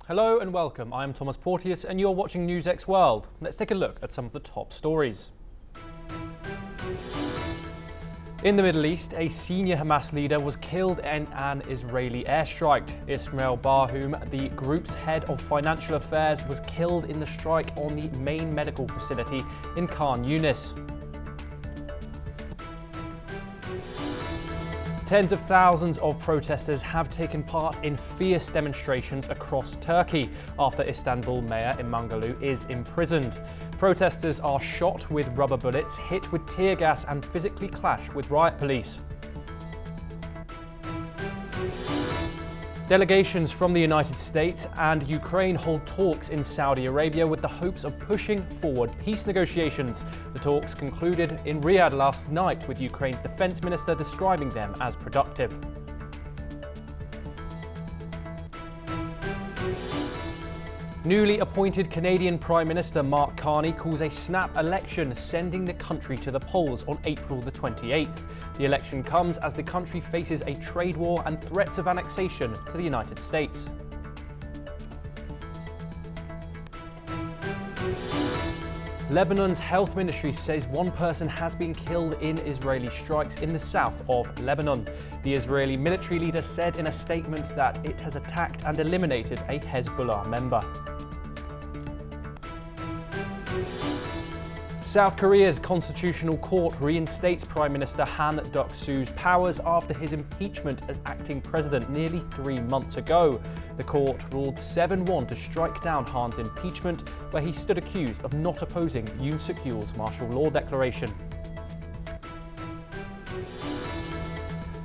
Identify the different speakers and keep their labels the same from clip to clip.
Speaker 1: Hello and welcome. I am Thomas Porteous and you're watching NewsX World. Let's take a look at some of the top stories. In the Middle East, a senior Hamas leader was killed in an Israeli airstrike. Ismail Barhoum, the group's head of financial affairs, was killed in the strike on the main medical facility in Khan Yunis. Tens of thousands of protesters have taken part in fierce demonstrations across Turkey after Istanbul Mayor Imamoglu is imprisoned. Protesters are shot with rubber bullets, hit with tear gas and physically clash with riot police. Delegations from the United States and Ukraine hold talks in Saudi Arabia with the hopes of pushing forward peace negotiations. The talks concluded in Riyadh last night, with Ukraine's defense minister describing them as productive. Newly appointed Canadian Prime Minister Mark Carney calls a snap election, sending the country to the polls on April the 28th. The election comes as the country faces a trade war and threats of annexation to the United States. Lebanon's health ministry says one person has been killed in Israeli strikes in the south of Lebanon. The Israeli military leader said in a statement that it has attacked and eliminated a Hezbollah member. South Korea's Constitutional Court reinstates Prime Minister Han Duck-soo's powers after his impeachment as acting president nearly 3 months ago. The court ruled 7-1 to strike down Han's impeachment, where he stood accused of not opposing Yoon Suk-yeol's martial law declaration.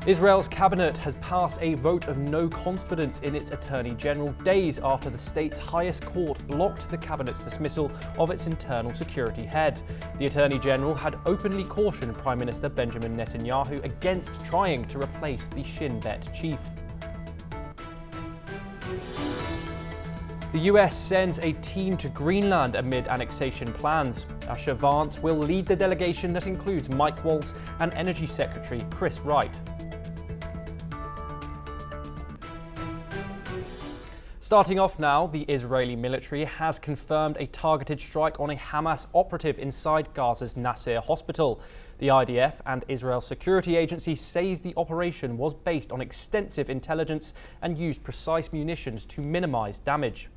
Speaker 1: Israel's cabinet has passed a vote of no confidence in its Attorney General days after the state's highest court blocked the cabinet's dismissal of its internal security head. The Attorney General had openly cautioned Prime Minister Benjamin Netanyahu against trying to replace the Shin Bet chief. The US sends a team to Greenland amid annexation plans. Usher Vance will lead the delegation that includes Mike Waltz and Energy Secretary Chris Wright. Starting off now, the Israeli military has confirmed a targeted strike on a Hamas operative inside Gaza's Nasser hospital. The IDF and Israel Security Agency says the operation was based on extensive intelligence and used precise munitions to minimize damage.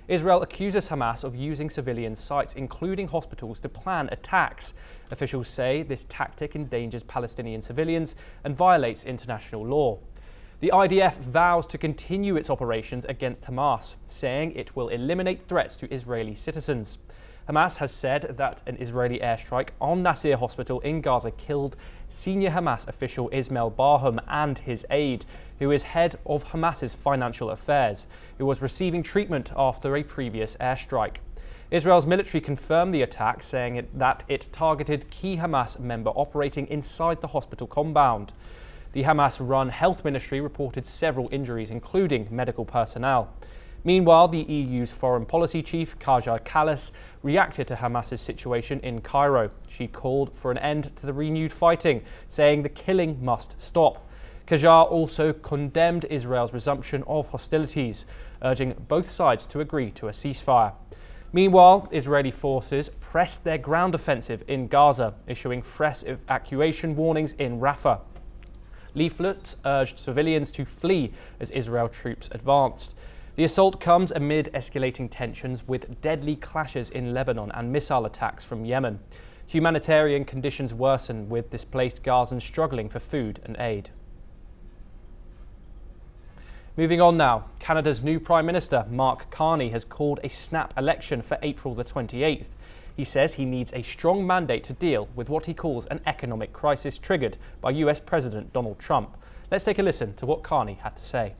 Speaker 1: Israel accuses Hamas of using civilian sites, including hospitals, to plan attacks. Officials say this tactic endangers Palestinian civilians and violates international law. The IDF vows to continue its operations against Hamas, saying it will eliminate threats to Israeli citizens. Hamas has said that an Israeli airstrike on Nasser Hospital in Gaza killed senior Hamas official Ismail Barhoum and his aide, who is head of Hamas's financial affairs, who was receiving treatment after a previous airstrike. Israel's military confirmed the attack, saying that it targeted key Hamas member operating inside the hospital compound. The Hamas-run health ministry reported several injuries, including medical personnel. Meanwhile, the EU's foreign policy chief, Kaja Kallas, reacted to Hamas's situation in Cairo. She called for an end to the renewed fighting, saying the killing must stop. Kaja also condemned Israel's resumption of hostilities, urging both sides to agree to a ceasefire. Meanwhile, Israeli forces pressed their ground offensive in Gaza, issuing fresh evacuation warnings in Rafah. Leaflets urged civilians to flee as Israel troops advanced. The assault comes amid escalating tensions with deadly clashes in Lebanon and missile attacks from Yemen. Humanitarian conditions worsen, with displaced Gazans struggling for food and aid. Moving on now, Canada's new Prime Minister, Mark Carney, has called a snap election for April the 28th. He says he needs a strong mandate to deal with what he calls an economic crisis triggered by US President Donald Trump. Let's take a listen to what Carney had to say.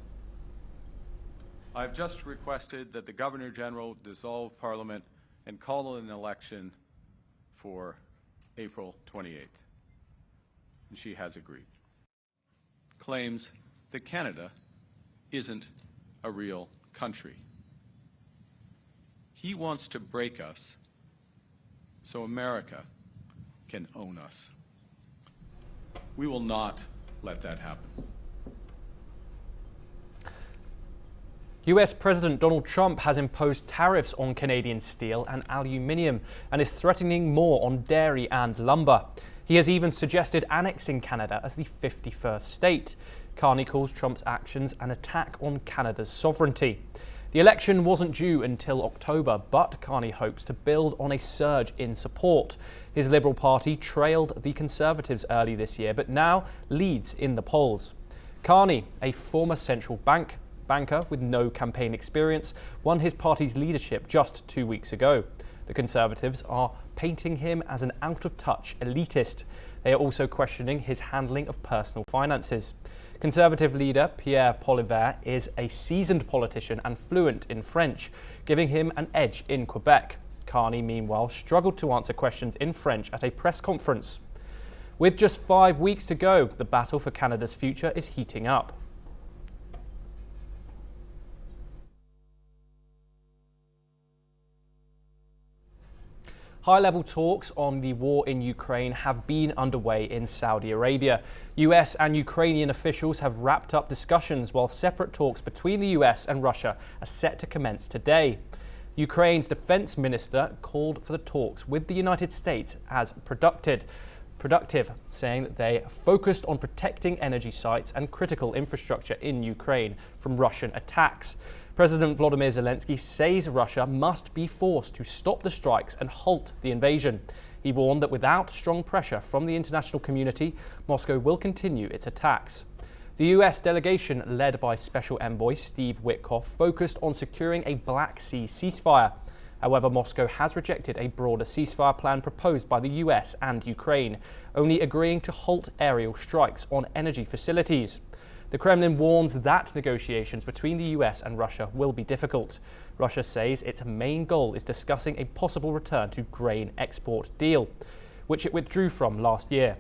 Speaker 2: I've just requested that the Governor General dissolve Parliament and call an election for April 28th. And she has agreed. Claims that Canada isn't a real country. He wants to break us so America can own us. We will not let that happen.
Speaker 1: US President Donald Trump has imposed tariffs on Canadian steel and aluminium and is threatening more on dairy and lumber. He has even suggested annexing Canada as the 51st state. Carney calls Trump's actions an attack on Canada's sovereignty. The election wasn't due until October, but Carney hopes to build on a surge in support. His Liberal Party trailed the Conservatives early this year, but now leads in the polls. Carney, a former central banker with no campaign experience, won his party's leadership just 2 weeks ago. The Conservatives are painting him as an out-of-touch elitist. They are also questioning his handling of personal finances. Conservative leader Pierre Poilievre is a seasoned politician and fluent in French, giving him an edge in Quebec. Carney, meanwhile, struggled to answer questions in French at a press conference. With just 5 weeks to go, the battle for Canada's future is heating up. High-level talks on the war in Ukraine have been underway in Saudi Arabia. US and Ukrainian officials have wrapped up discussions while separate talks between the US and Russia are set to commence today. Ukraine's defense minister called for the talks with the United States as productive, saying that they focused on protecting energy sites and critical infrastructure in Ukraine from Russian attacks. President Volodymyr Zelensky says Russia must be forced to stop the strikes and halt the invasion. He warned that without strong pressure from the international community, Moscow will continue its attacks. The US delegation, led by Special Envoy Steve Witkoff, focused on securing a Black Sea ceasefire. However, Moscow has rejected a broader ceasefire plan proposed by the US and Ukraine, only agreeing to halt aerial strikes on energy facilities. The Kremlin warns that negotiations between the US and Russia will be difficult. Russia says its main goal is discussing a possible return to grain export deal, which it withdrew from last year.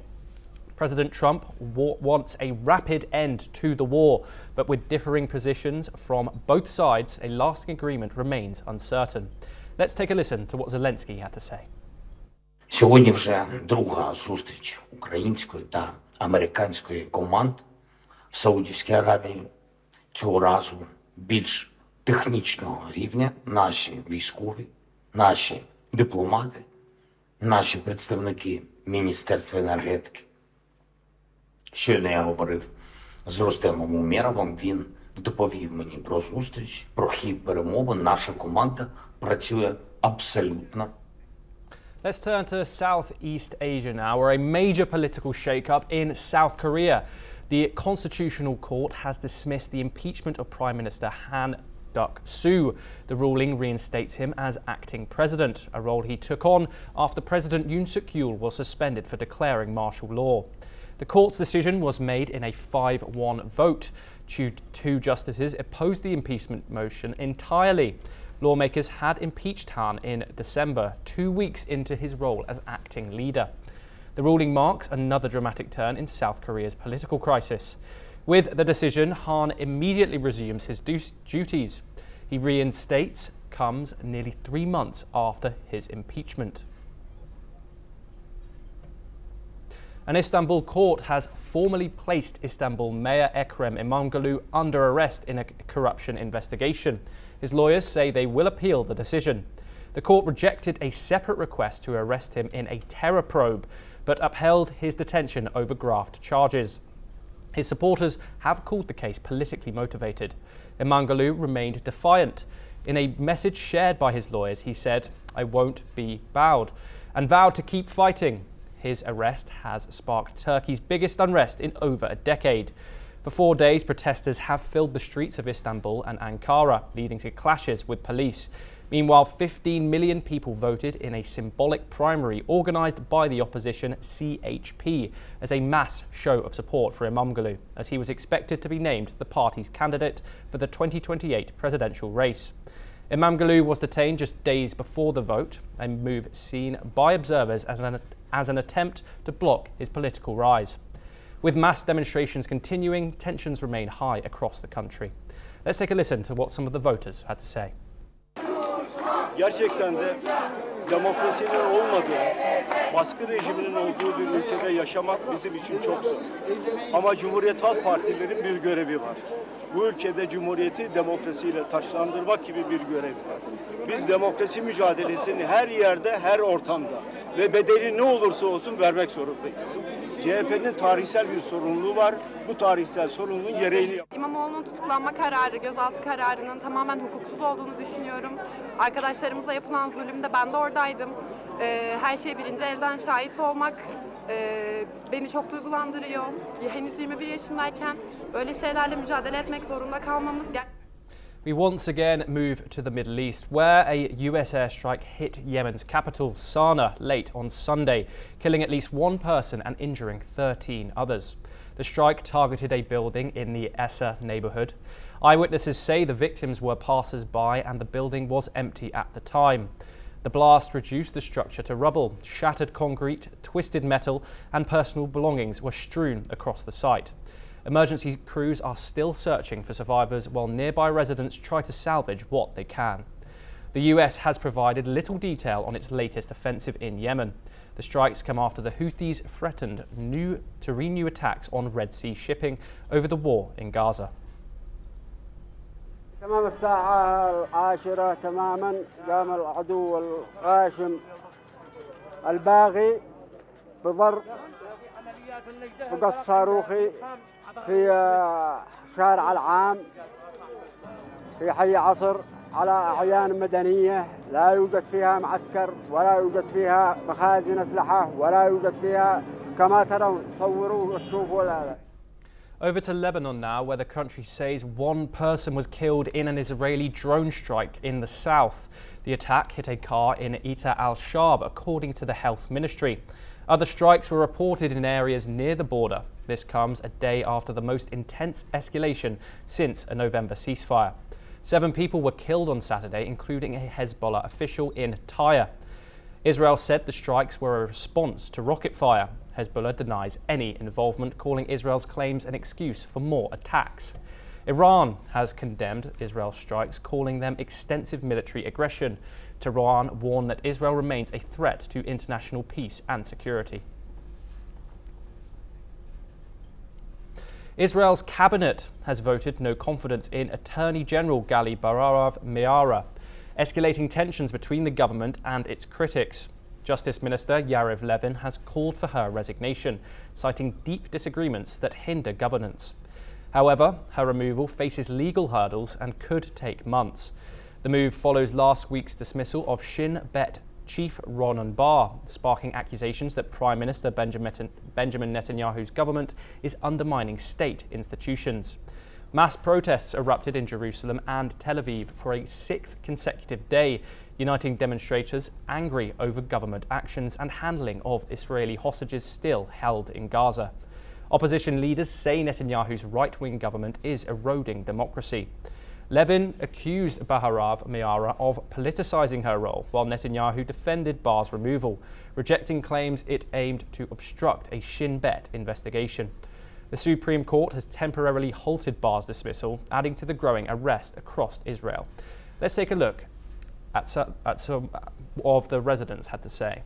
Speaker 1: President Trump wants a rapid end to the war, but with differing positions from both sides, a lasting agreement remains uncertain. Let's take a listen to what Zelensky had to say.
Speaker 3: Сьогодні вже друга зустріч української та американської команд в Саудівській Аравії. Цього разу більш технічного рівня. Наші військові, наші дипломати, наші представники Міністерства енергетики. Щойно я говорив з Рустемом Умєровим, він доповів мені про зустріч, про хід перемовин. Наша команда працює абсолютно.
Speaker 1: Let's turn to Southeast Asia now, where a major political shake-up in South Korea. The Constitutional Court has dismissed the impeachment of Prime Minister Han Duck-soo. The ruling reinstates him as acting president, a role he took on after President Yoon Suk-yeol was suspended for declaring martial law. The court's decision was made in a 5-1 vote. Two justices opposed the impeachment motion entirely. Lawmakers had impeached Han in December, 2 weeks into his role as acting leader. The ruling marks another dramatic turn in South Korea's political crisis. With the decision, Han immediately resumes his duties. He reinstates comes nearly 3 months after his impeachment. An Istanbul court has formally placed Istanbul Mayor Ekrem İmamoğlu under arrest in a corruption investigation. His lawyers say they will appeal the decision. The court rejected a separate request to arrest him in a terror probe, but upheld his detention over graft charges. His supporters have called the case politically motivated. İmamoğlu remained defiant. In a message shared by his lawyers, he said, "I won't be bowed," and vowed to keep fighting. His arrest has sparked Turkey's biggest unrest in over a decade. For 4 days, protesters have filled the streets of Istanbul and Ankara, leading to clashes with police. Meanwhile, 15 million people voted in a symbolic primary organised by the opposition CHP as a mass show of support for İmamoğlu, as he was expected to be named the party's candidate for the 2028 presidential race. İmamoğlu was detained just days before the vote, a move seen by observers as an attempt to block his political rise. With mass demonstrations continuing, tensions remain high across the country. Let's take a listen to what some of the voters had to say.
Speaker 4: Gerçekten de demokrasinin olmadığı, baskı rejiminin olduğu bir ülkede yaşamak bizim için çok zor. Ama Cumhuriyet Halk Partilerinin bir görevi var. Bu ülkede Cumhuriyeti demokrasiyle taçlandırmak gibi bir görevi var. Biz demokrasi mücadelesini her yerde, her ortamda ve bedeli ne olursa olsun vermek zorundayız. CHP'nin tarihsel bir sorumluluğu var. Bu tarihsel sorumluluğun gereğini yapıyor.
Speaker 5: İmamoğlu'nun tutuklanma kararı, gözaltı kararının tamamen hukuksuz olduğunu düşünüyorum. Arkadaşlarımıza yapılan zulümde ben de oradaydım. Her şeye birinci elden şahit olmak beni çok duygulandırıyor. Henüz 21 yaşındayken böyle şeylerle mücadele etmek zorunda kalmamız
Speaker 1: We once again move to the Middle East, where a US airstrike hit Yemen's capital, Sana'a, late on Sunday, killing at least one person and injuring 13 others. The strike targeted a building in the Essa neighborhood. Eyewitnesses say the victims were passers-by and the building was empty at the time. The blast reduced the structure to rubble. Shattered concrete, twisted metal and personal belongings were strewn across the site. Emergency crews are still searching for survivors while nearby residents try to salvage what they can. The US has provided little detail on its latest offensive in Yemen. The strikes come after the Houthis threatened to renew attacks on Red Sea shipping over the war in Gaza.
Speaker 6: تمام الساعة 10 تماما قام العدو الغاشم الباغي بضرب بقص صاروخي في شارع العام في حي عصر على أعيان مدنية لا يوجد فيها معسكر ولا يوجد فيها مخازن أسلحة ولا يوجد فيها كما ترون صوروا وتشوفوا لا.
Speaker 1: Over to Lebanon now, where the country says one person was killed in an Israeli drone strike in the south. The attack hit a car in Ita al-Shab, according to the health ministry. Other strikes were reported in areas near the border. This comes a day after the most intense escalation since a November ceasefire. 7 people were killed on Saturday, including a Hezbollah official in Tyre. Israel said the strikes were a response to rocket fire. Hezbollah denies any involvement, calling Israel's claims an excuse for more attacks. Iran has condemned Israel's strikes, calling them extensive military aggression. Tehran warned that Israel remains a threat to international peace and security. Israel's cabinet has voted no confidence in Attorney General Gali Baharav Miara, escalating tensions between the government and its critics. Justice Minister Yariv Levin has called for her resignation, citing deep disagreements that hinder governance. However, her removal faces legal hurdles and could take months. The move follows last week's dismissal of Shin Bet chief Ronan Bar, sparking accusations that Prime Minister Benjamin Netanyahu's government is undermining state institutions. Mass protests erupted in Jerusalem and Tel Aviv for a 6th consecutive day, uniting demonstrators angry over government actions and handling of Israeli hostages still held in Gaza. Opposition leaders say Netanyahu's right-wing government is eroding democracy. Levin accused Baharav Miara of politicizing her role, while Netanyahu defended Bar's removal, rejecting claims it aimed to obstruct a Shin Bet investigation. The Supreme Court has temporarily halted Bar's dismissal, adding to the growing arrest across Israel. Let's take a look at some of the residents had to say.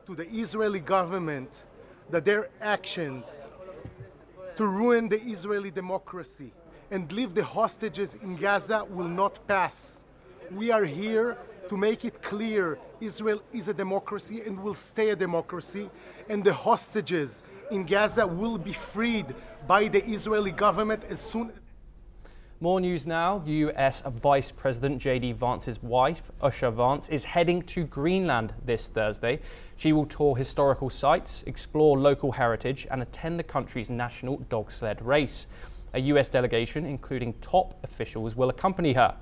Speaker 7: To the Israeli government that their actions to ruin the Israeli democracy and leave the hostages in Gaza will not pass. We are here to make it clear Israel is a democracy and will stay a democracy, and the hostages in Gaza will be freed by the Israeli government as soon as.
Speaker 1: More news now. US Vice President J.D. Vance's wife, Usha Vance, is heading to Greenland this Thursday. She will tour historical sites, explore local heritage and attend the country's national dog sled race. A US delegation, including top officials, will accompany her.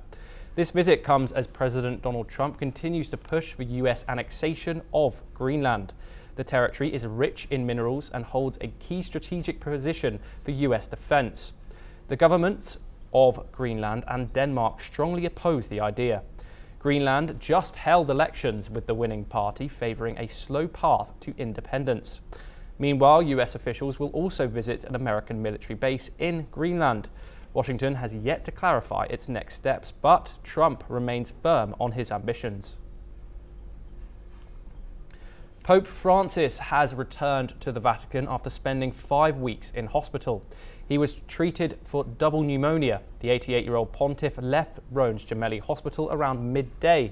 Speaker 1: This visit comes as President Donald Trump continues to push for US annexation of Greenland. The territory is rich in minerals and holds a key strategic position for US defense. The governments of Greenland and Denmark strongly oppose the idea. Greenland just held elections with the winning party favoring a slow path to independence. Meanwhile, US officials will also visit an American military base in Greenland. Washington has yet to clarify its next steps, but Trump remains firm on his ambitions. Pope Francis has returned to the Vatican after spending 5 weeks in hospital. He was treated for double pneumonia. The 88-year-old pontiff left Rome's Gemelli Hospital around midday.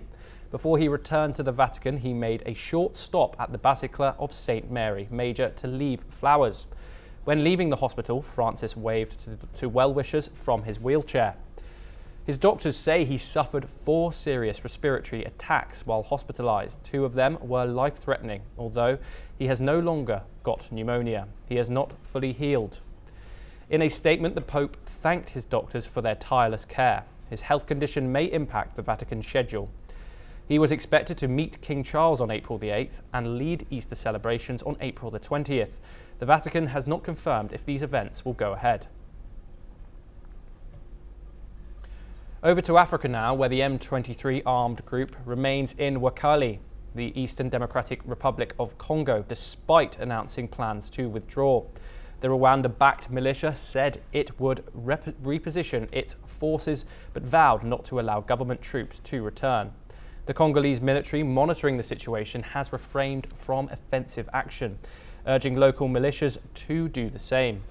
Speaker 1: Before he returned to the Vatican, he made a short stop at the Basilica of St. Mary Major to leave flowers. When leaving the hospital, Francis waved to well-wishers from his wheelchair. His doctors say he suffered 4 serious respiratory attacks while hospitalized. 2 of them were life-threatening, although he has no longer got pneumonia. He has not fully healed. In a statement, the Pope thanked his doctors for their tireless care. His health condition may impact the Vatican schedule. He was expected to meet King Charles on April the 8th and lead Easter celebrations on April the 20th. The Vatican has not confirmed if these events will go ahead. Over to Africa now, where the M23 armed group remains in Wakali, the Eastern Democratic Republic of Congo, despite announcing plans to withdraw. The Rwanda-backed militia said it would reposition its forces, but vowed not to allow government troops to return. The Congolese military, monitoring the situation, has refrained from offensive action, urging local militias to do the same.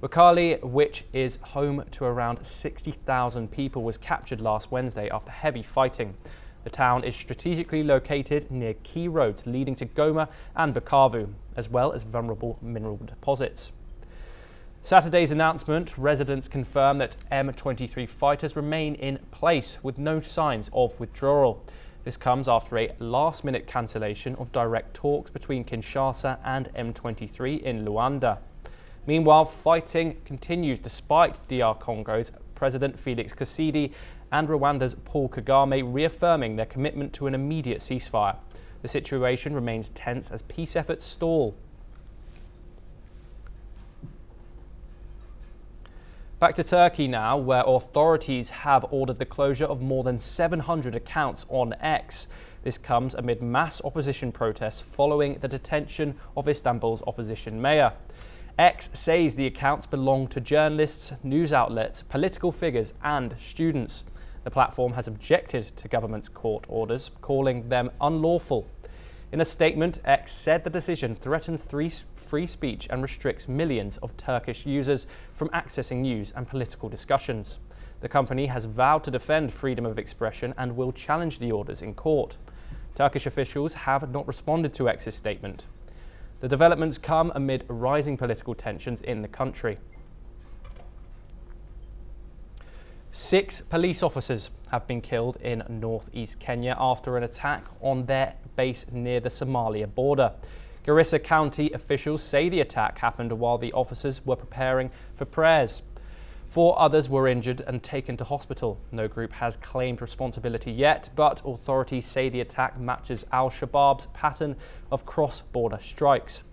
Speaker 1: Wakali, which is home to around 60,000 people, was captured last Wednesday after heavy fighting. The town is strategically located near key roads leading to Goma and Bukavu, as well as vulnerable mineral deposits. Saturday's announcement, residents confirm that M23 fighters remain in place with no signs of withdrawal. This comes after a last-minute cancellation of direct talks between Kinshasa and M23 in Luanda. Meanwhile, fighting continues despite DR Congo's President Felix Tshisekedi and Rwanda's Paul Kagame reaffirming their commitment to an immediate ceasefire. The situation remains tense as peace efforts stall. Back to Turkey now, where authorities have ordered the closure of more than 700 accounts on X. This comes amid mass opposition protests following the detention of Istanbul's opposition mayor. X says the accounts belong to journalists, news outlets, political figures and students. The platform has objected to government's court orders, calling them unlawful. In a statement, X said the decision threatens free speech and restricts millions of Turkish users from accessing news and political discussions. The company has vowed to defend freedom of expression and will challenge the orders in court. Turkish officials have not responded to X's statement. The developments come amid rising political tensions in the country. 6 police officers have been killed in northeast Kenya after an attack on their base near the Somalia border. Garissa County officials say the attack happened while the officers were preparing for prayers. 4 others were injured and taken to hospital. No group has claimed responsibility yet, but authorities say the attack matches al-Shabaab's pattern of cross-border strikes.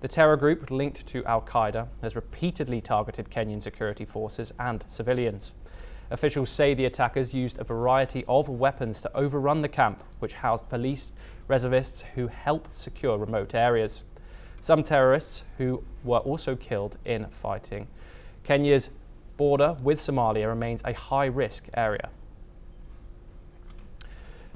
Speaker 1: The terror group, linked to al-Qaeda, has repeatedly targeted Kenyan security forces and civilians. Officials say the attackers used a variety of weapons to overrun the camp, which housed police reservists who help secure remote areas. Some terrorists who were also killed in fighting. Kenya's border with Somalia remains a high-risk area.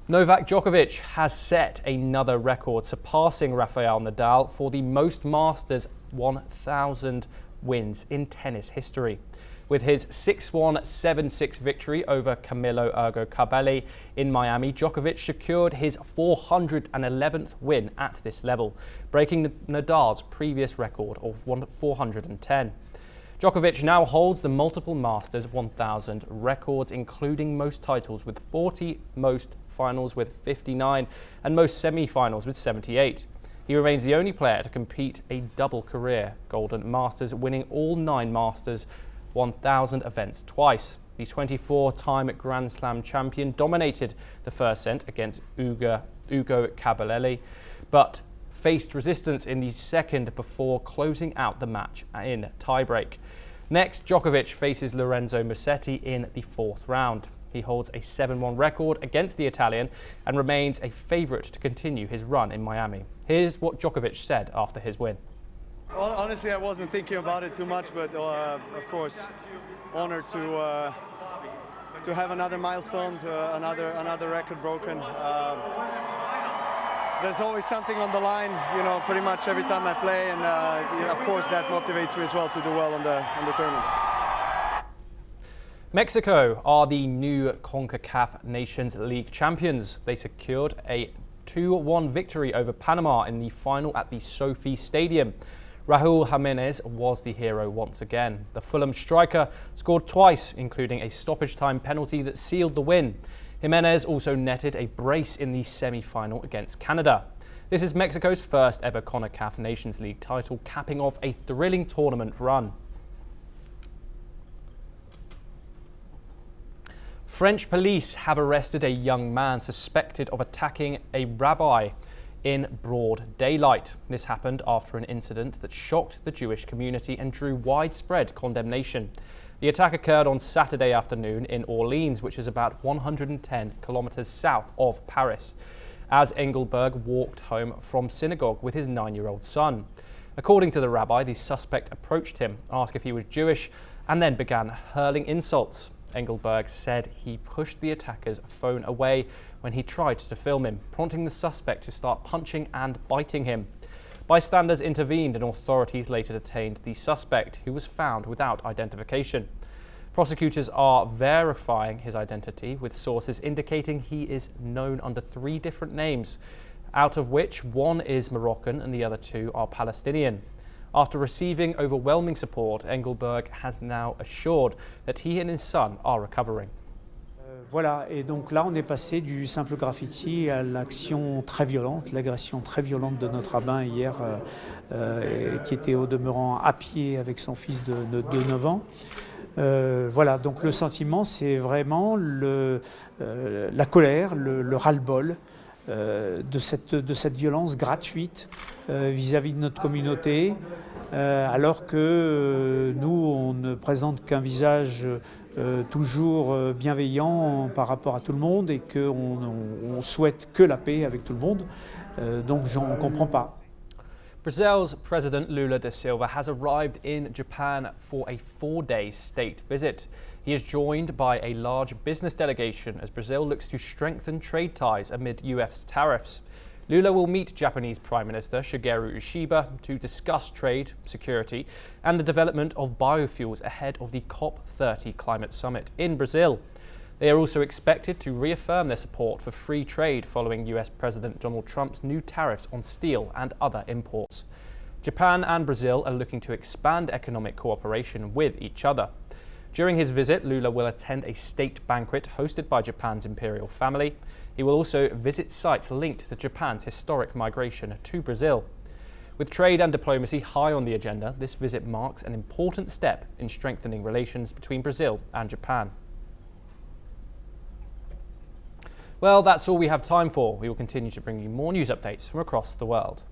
Speaker 1: Novak Djokovic has set another record, surpassing Rafael Nadal for the most Masters 1000 wins in tennis history. With his 6-1, 7-6 victory over Camilo Ergo Cabelli in Miami, Djokovic secured his 411th win at this level, breaking Nadal's previous record of 410. Djokovic now holds the multiple Masters 1000 records, including most titles with 40, most finals with 59, and most semi-finals with 78. He remains the only player to compete a double career Golden Masters, winning all 9 Masters 1000 events twice. The 24-time Grand Slam champion dominated the first set against Ugo Caballelli, but faced resistance in the second before closing out the match in tiebreak. Next, Djokovic faces Lorenzo Musetti in the 4th round. He holds a 7-1 record against the Italian and remains a favourite to continue his run in Miami. Here's what Djokovic said after his win.
Speaker 8: Honestly, I wasn't thinking about it too much, but of course, honored to have another milestone, another record broken. There's always something on the line, you know, pretty much every time I play, and of course that motivates me as well to do well on the tournaments.
Speaker 1: Mexico are the new CONCACAF Nations League champions. They secured a 2-1 victory over Panama in the final at the Sophie Stadium. Raúl Jiménez was the hero once again. The Fulham striker scored twice, including a stoppage-time penalty that sealed the win. Jiménez also netted a brace in the semi-final against Canada. This is Mexico's first ever CONCACAF Nations League title, capping off a thrilling tournament run. French police have arrested a young man suspected of attacking a rabbi in broad daylight. This happened after an incident that shocked the Jewish community and drew widespread condemnation. The attack occurred on Saturday afternoon in Orleans, which is about 110 kilometers south of Paris, as Engelberg walked home from synagogue with his 9-year-old son. According to the rabbi, the suspect approached him, asked if he was Jewish, and then began hurling insults. Engelberg said he pushed the attacker's phone away when he tried to film him, prompting the suspect to start punching and biting him. Bystanders intervened and authorities later detained the suspect, who was found without identification. Prosecutors are verifying his identity, with sources indicating he is known under 3 different names, out of which one is Moroccan and the other 2 are Palestinian. After receiving overwhelming support, Engelberg has now assured that he and his son are recovering.
Speaker 9: Voilà, et donc là on est passé du simple graffiti à l'action très violente, l'agression très violente de notre rabbin hier, qui était au demeurant à pied avec son fils de 9 ans. Voilà, donc le sentiment c'est vraiment la colère, le ras-le-bol de cette violence gratuite vis-à-vis de notre communauté, alors que nous on ne présente qu'un visage toujours bienveillant par rapport à tout le monde et qu'on souhaite que la paix avec tout le monde, donc j'en comprends pas.
Speaker 1: Brazil's President Lula da Silva has arrived in Japan for a 4-day state visit. He is joined by a large business delegation as Brazil looks to strengthen trade ties amid US tariffs. Lula will meet Japanese Prime Minister Shigeru Ishiba to discuss trade, security and the development of biofuels ahead of the COP30 climate summit in Brazil. They are also expected to reaffirm their support for free trade following US President Donald Trump's new tariffs on steel and other imports. Japan and Brazil are looking to expand economic cooperation with each other. During his visit, Lula will attend a state banquet hosted by Japan's imperial family. He will also visit sites linked to Japan's historic migration to Brazil. With trade and diplomacy high on the agenda, this visit marks an important step in strengthening relations between Brazil and Japan. Well, that's all we have time for. We will continue to bring you more news updates from across the world.